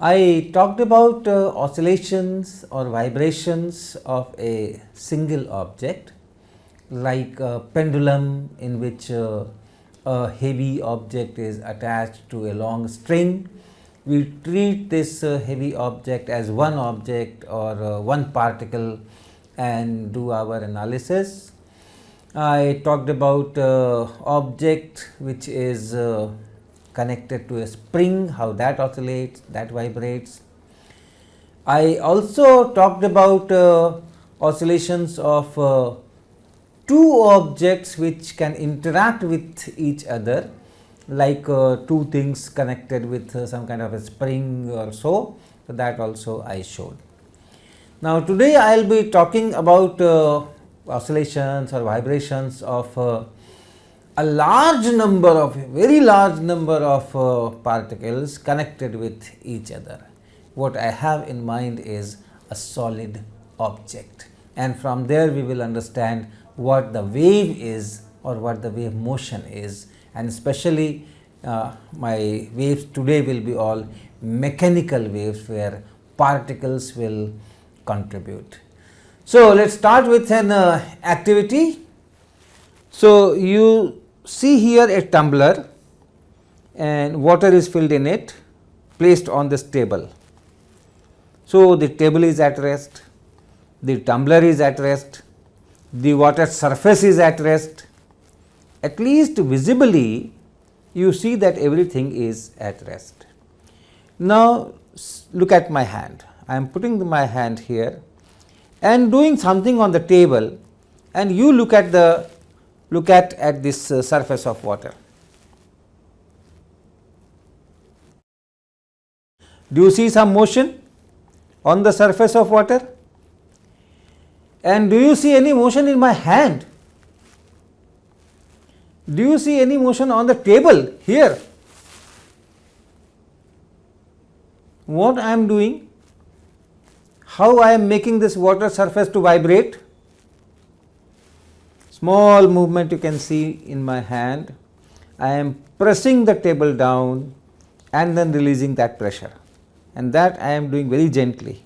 I talked about oscillations or vibrations of a single object like a pendulum in which a heavy object is attached to a long string. We treat this heavy object as one object or one particle and do our analysis. I talked about object which is connected to a spring, how that oscillates, that vibrates. I also talked about oscillations of two objects which can interact with each other, like two things connected with some kind of a spring or so. So that also I showed. Now today I will be talking about oscillations or vibrations of a large number of, very large number of particles connected with each other. What I have in mind is a solid object, and from there we will understand what the wave is or what the wave motion is, and especially my waves today will be all mechanical waves where particles will contribute. So, let us start with an activity. So, you see here a tumbler and water is filled in it, placed on this table. So, the table is at rest, the tumbler is at rest, the water surface is at rest. At least visibly you see that everything is at rest. Now, look at my hand. I am putting my hand here and doing something on the table, and you look at this surface of water. Do you see some motion on the surface of water? And do you see any motion in my hand? Do you see any motion on the table here? What I am doing? How I am making this water surface to vibrate? Small movement you can see in my hand. I am pressing the table down and then releasing that pressure, and that I am doing very gently.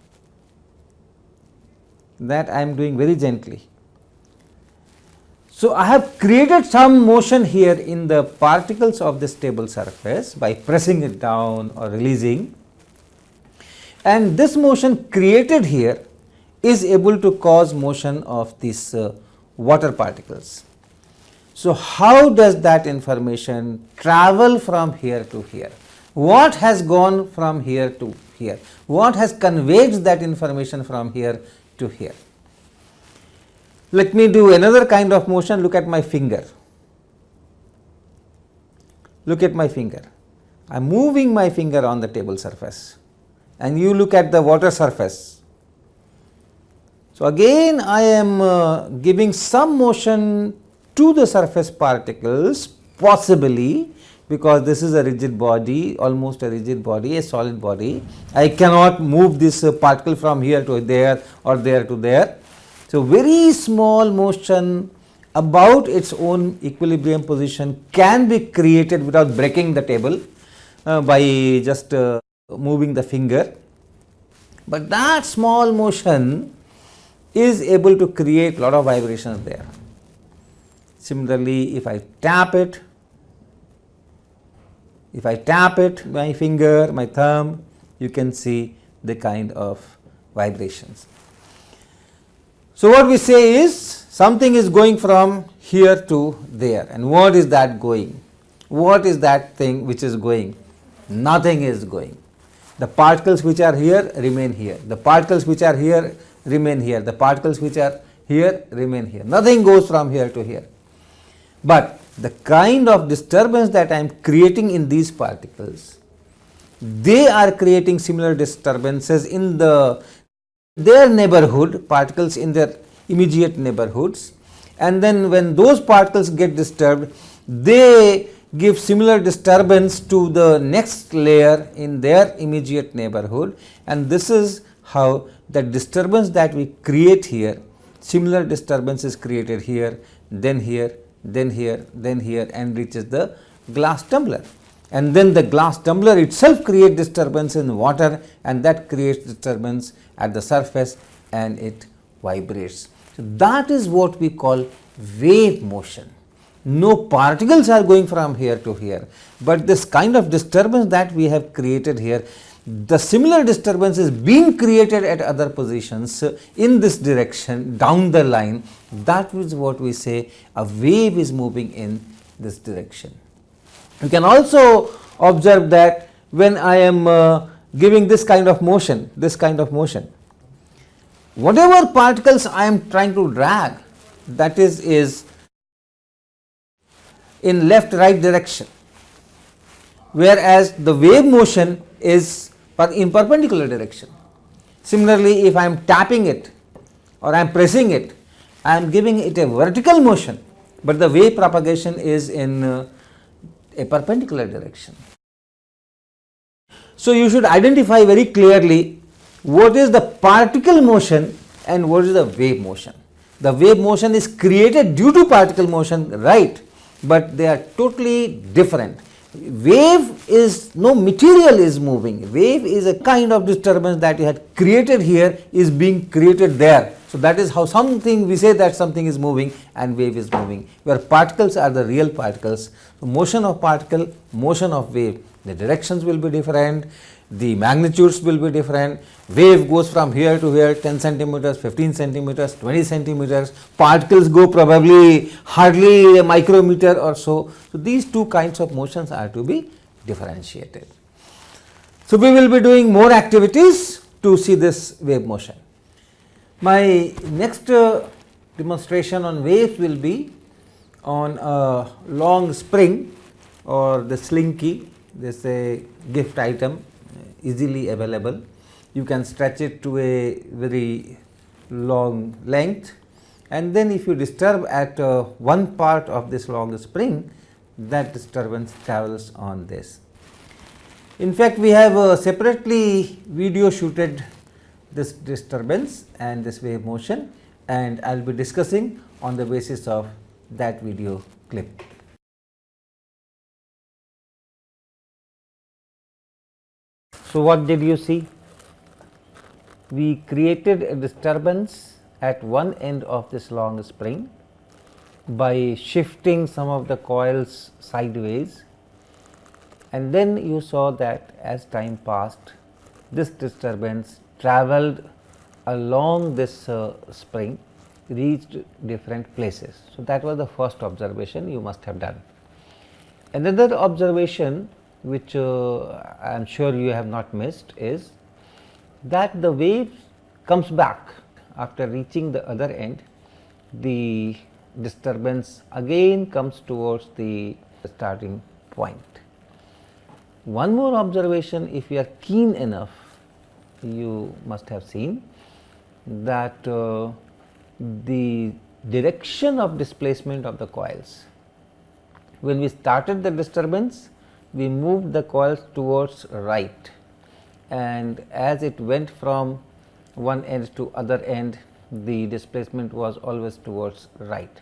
So, I have created some motion here in the particles of this table surface by pressing it down or releasing, and this motion created here is able to cause motion of these water particles. So, how does that information travel from here to here? What has gone from here to here? What has conveyed that information from here to here? Let me do another kind of motion. Look at my finger. Look at my finger. I am moving my finger on the table surface, and you look at the water surface. So, again I am giving some motion to the surface particles, possibly because this is a rigid body, almost a rigid body, a solid body. I cannot move this particle from here to there or there to there. So, very small motion about its own equilibrium position can be created without breaking the table by just moving the finger, but that small motion is able to create a lot of vibrations there. Similarly, if I tap it, my finger, my thumb, you can see the kind of vibrations. So, what we say is something is going from here to there, and what is that going? What is that thing which is going? Nothing is going. The particles which are here remain here, the particles which are here remain here, the particles which are here remain here. Nothing goes from here to here. But the kind of disturbance that I am creating in these particles, they are creating similar disturbances in their neighborhood, particles in their immediate neighborhoods, and then when those particles get disturbed, they give similar disturbance to the next layer in their immediate neighborhood, and this is how the disturbance that we create here, similar disturbance is created here, then here, then here, then here, and reaches the glass tumbler. and then the glass tumbler itself creates disturbance in water, and that creates disturbance at the surface and it vibrates. So, that is what we call wave motion. No particles are going from here to here, but this kind of disturbance that we have created here, the similar disturbance is being created at other positions in this direction down the line. That is what we say a wave is moving in this direction. You can also observe that when I am giving this kind of motion, whatever particles I am trying to drag, that is in left right direction, whereas the wave motion is in perpendicular direction. Similarly, if I am tapping it or I am pressing it, I am giving it a vertical motion, but the wave propagation is in a perpendicular direction. So, you should identify very clearly what is the particle motion and what is the wave motion. The wave motion is created due to particle motion, right, but they are totally different. Wave is no material is moving, wave is a kind of disturbance that you had created here is being created there. So, that is how something we say that something is moving and wave is moving, where particles are the real particles. So, motion of particle, motion of wave, the directions will be different, the magnitudes will be different. Wave goes from here to here 10 centimeters, 15 centimeters, 20 centimeters, particles go probably hardly a micrometer or so. So, these two kinds of motions are to be differentiated. So, we will be doing more activities to see this wave motion. My next demonstration on waves will be on a long spring or the slinky. This is a gift item easily available. You can stretch it to a very long length, and then if you disturb at one part of this long spring, that disturbance travels on this. In fact, we have separately video shooted this disturbance and this wave motion, and I will be discussing on the basis of that video clip. So, what did you see? We created a disturbance at one end of this long spring by shifting some of the coils sideways, and then you saw that as time passed, this disturbance traveled along this spring, reached different places. So, that was the first observation you must have done. Another observation which I am sure you have not missed is that the wave comes back after reaching the other end, the disturbance again comes towards the starting point. One more observation, if you are keen enough, you must have seen that the direction of displacement of the coils. When we started the disturbance, we moved the coils towards right, and as it went from one end to other end, the displacement was always towards right.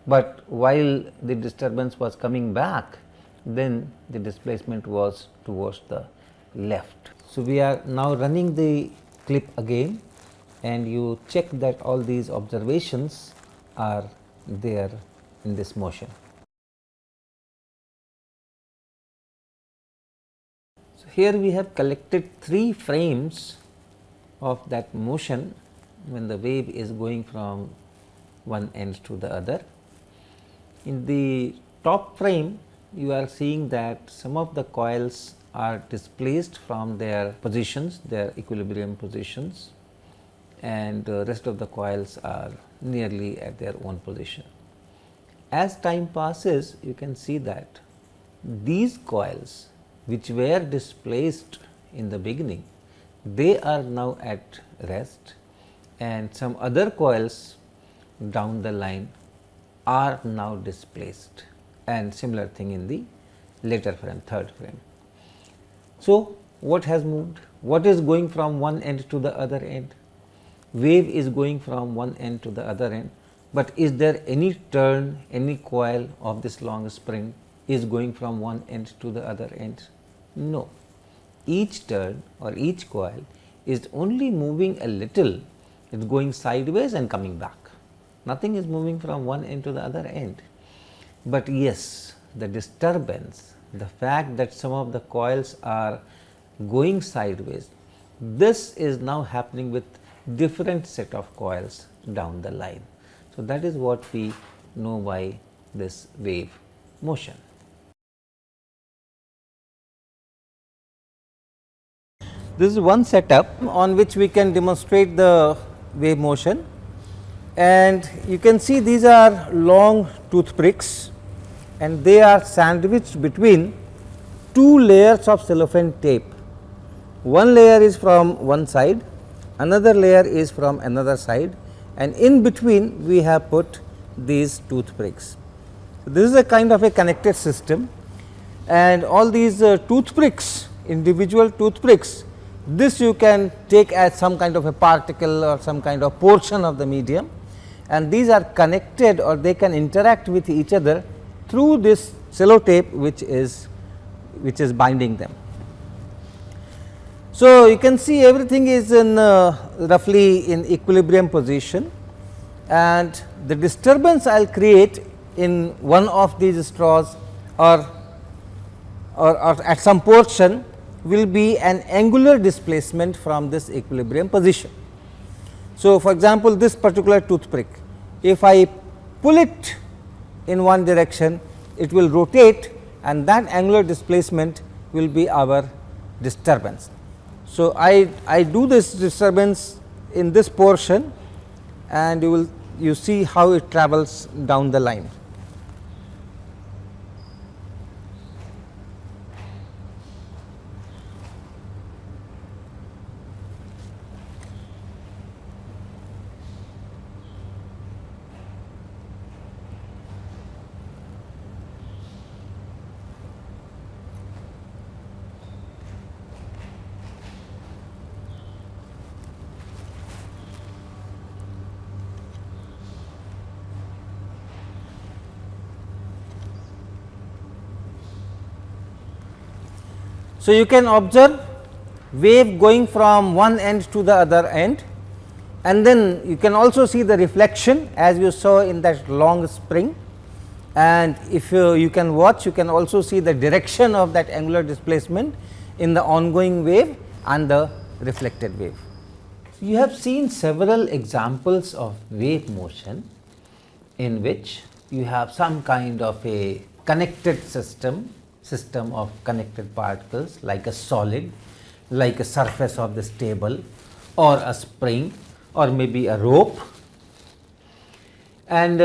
But while the disturbance was coming back, then the displacement was towards the left. So, we are now running the clip again, and you check that all these observations are there in this motion. So, here we have collected 3 frames of that motion when the wave is going from one end to the other. In the top frame, you are seeing that some of the coils are displaced from their positions, their equilibrium positions, and the rest of the coils are nearly at their own position. As time passes, you can see that these coils which were displaced in the beginning, they are now at rest, and some other coils down the line are now displaced, and similar thing in the later frame, third frame. So, what has moved? What is going from one end to the other end? Wave is going from one end to the other end, but is there any turn, any coil of this long spring is going from one end to the other end? No. Each turn or each coil is only moving a little, it is going sideways and coming back. Nothing is moving from one end to the other end. But yes, the disturbance, the fact that some of the coils are going sideways, this is now happening with different set of coils down the line. So, that is what we know by this wave motion. This is one setup on which we can demonstrate the wave motion, and you can see these are long toothpicks and they are sandwiched between two layers of cellophane tape. One layer is from one side, another layer is from another side, and in between we have put these toothpicks. So, this is a kind of a connected system, and all these toothpicks, individual toothpicks, this you can take as some kind of a particle or some kind of portion of the medium, and these are connected or they can interact with each other through this cellotape which is binding them. So, you can see everything is in roughly in equilibrium position, and the disturbance I will create in one of these straws or at some portion will be an angular displacement from this equilibrium position. So, for example, this particular toothpick, if I pull it in one direction, it will rotate, and that angular displacement will be our disturbance. So, I do this disturbance in this portion, and you see how it travels down the line. So, you can observe wave going from one end to the other end, and then you can also see the reflection as you saw in that long spring, and if you can watch, you can also see the direction of that angular displacement in the ongoing wave and the reflected wave. You have seen several examples of wave motion in which you have some kind of a connected system of connected particles like a solid, like a surface of this table or a spring or maybe a rope, and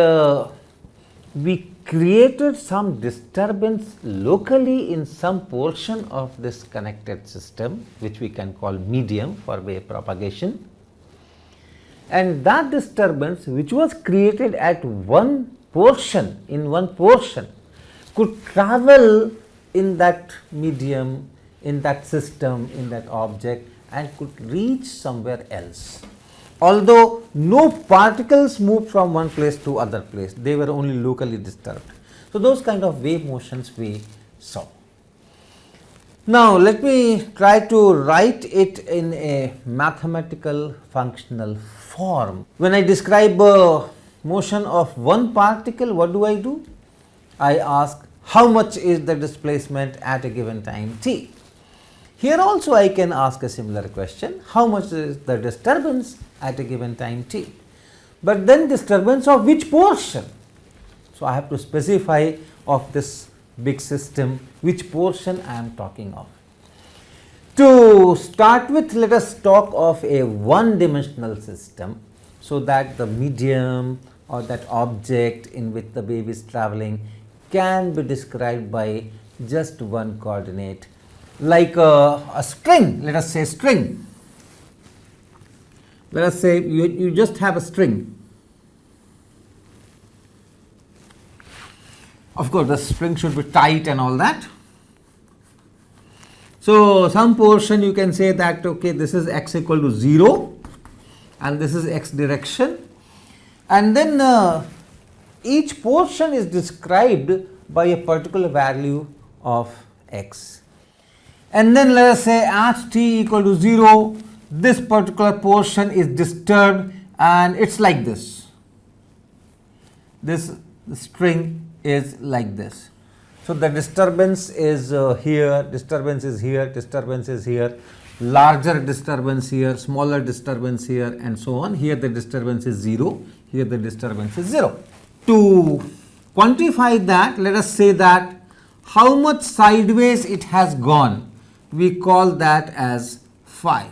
we created some disturbance locally in some portion of this connected system which we can call medium for wave propagation, and that disturbance which was created at one portion could travel in that medium, in that system, in that object, and could reach somewhere else. Although no particles moved from one place to other place, they were only locally disturbed. So, those kind of wave motions we saw. Now, let me try to write it in a mathematical functional form. When I describe motion of one particle, what do? I ask how much is the displacement at a given time t. Here also I can ask a similar question, how much is the disturbance at a given time t, but then disturbance of which portion. So, I have to specify of this big system which portion I am talking of. To start with, let us talk of a one dimensional system, so that the medium or that object in which the wave is travelling can be described by just one coordinate, like a string. Let us say string. Let us say you just have a string. Of course, the string should be tight and all that. So, some portion you can say that okay, this is x equal to 0 and this is x direction, and then each portion is described by a particular value of x. And then let us say at t equal to 0, this particular portion is disturbed and it's like this. This string is like this. So the disturbance is here, disturbance is here, disturbance is here, larger disturbance here, smaller disturbance here, and so on. Here the disturbance is 0, here the disturbance is 0. To quantify that, let us say that how much sideways it has gone, we call that as phi.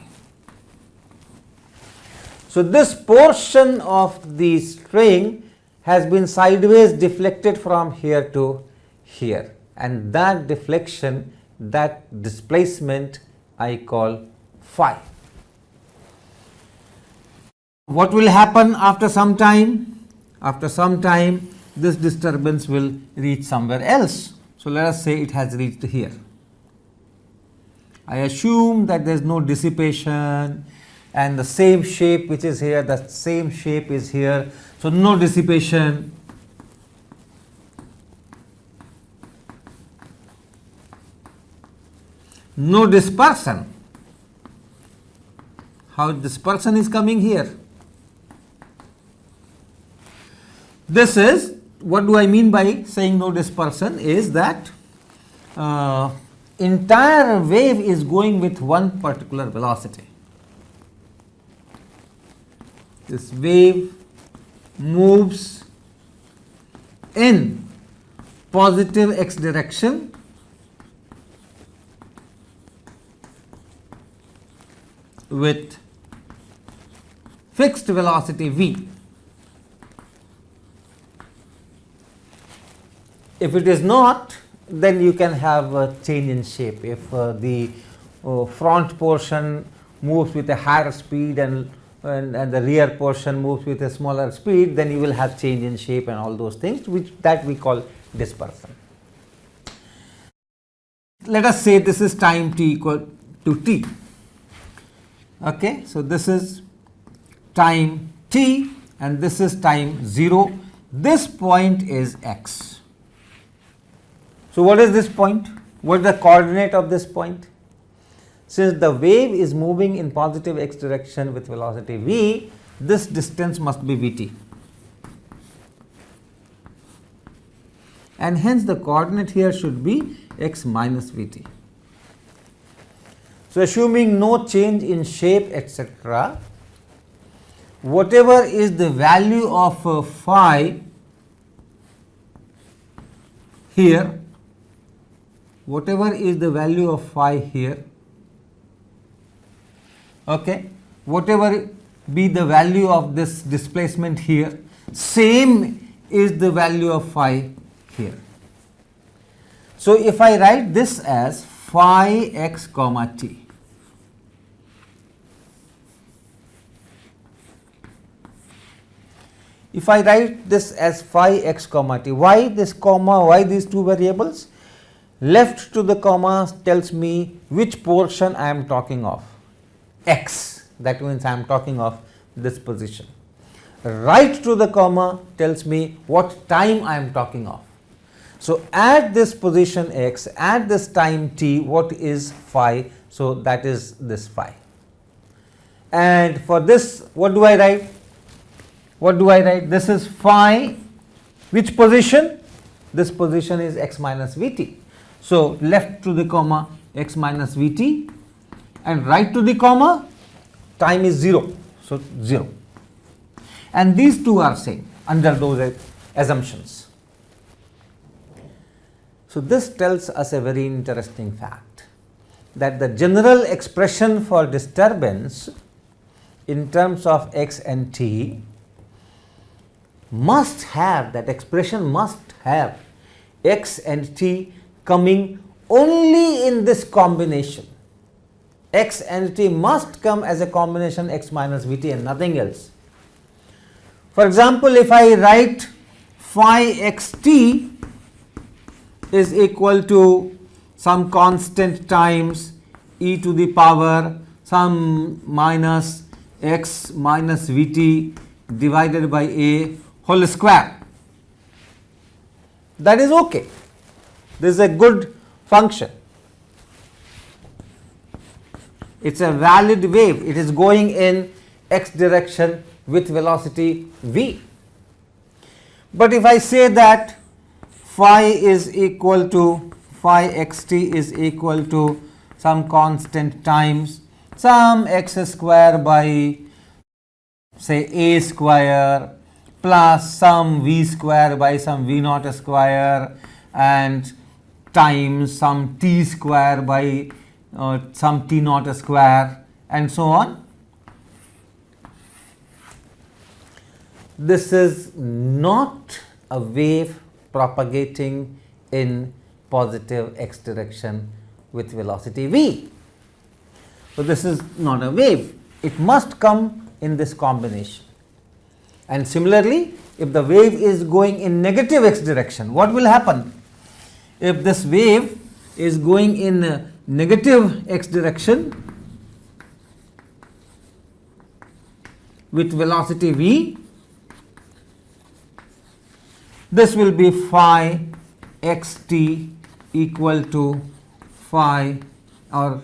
So this portion of the string has been sideways deflected from here to here, and that deflection, that displacement, I call phi. What will happen after some time? After some time, this disturbance will reach somewhere else. So let us say it has reached here. I assume that there is no dissipation and the same shape which is here, the same shape is here. So no dissipation. No dispersion. How dispersion is coming here? This is, what do I mean by saying no dispersion, is that entire wave is going with one particular velocity. This wave moves in positive x direction with fixed velocity v. If it is not, then you can have a change in shape. If the front portion moves with a higher speed and the rear portion moves with a smaller speed, then you will have change in shape and all those things, which that we call dispersion. Let us say this is time t equal to t. Okay, so this is time t and this is time 0. This point is x. So what is this point? What is the coordinate of this point? Since the wave is moving in positive x direction with velocity v, this distance must be vt. And hence the coordinate here should be x minus vt. So assuming no change in shape, etc., whatever is the value of phi here, whatever is the value of phi here, okay, whatever be the value of this displacement here, same is the value of phi here. So if I write this as phi x comma t, if I write this as phi x comma t, why this comma, why these two variables? Left to the comma tells me which portion I am talking of, x, that means I am talking of this position. Right to the comma tells me what time I am talking of. So at this position x, at this time t, what is phi? So that is this phi. And for this, what do I write? What do I write? This is phi, which position? This position is x minus vt. So left to the comma x minus vt, and right to the comma time is 0, so 0. And these two are same under those assumptions. So this tells us a very interesting fact, that the general expression for disturbance in terms of x and t must have, that expression must have x and t coming only in this combination. X and t must come as a combination x minus vt and nothing else. For example, if I write phi xt is equal to some constant times e to the power some minus x minus vt divided by a whole square, that is okay. This is a good function. It is a valid wave. It is going in x direction with velocity v. But if I say that phi is equal to phi xt is equal to some constant times some x square by say a square plus some v square by some v naught square and times some t square by some t naught square and so on. This is not a wave propagating in positive x direction with velocity v. So, this is not a wave, it must come in this combination. And similarly, if the wave is going in negative x direction, what will happen? If this wave is going in negative x direction with velocity v, this will be phi xt equal to phi or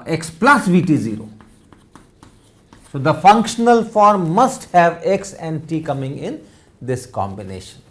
x plus vt0. So, the functional form must have x and t coming in this combination.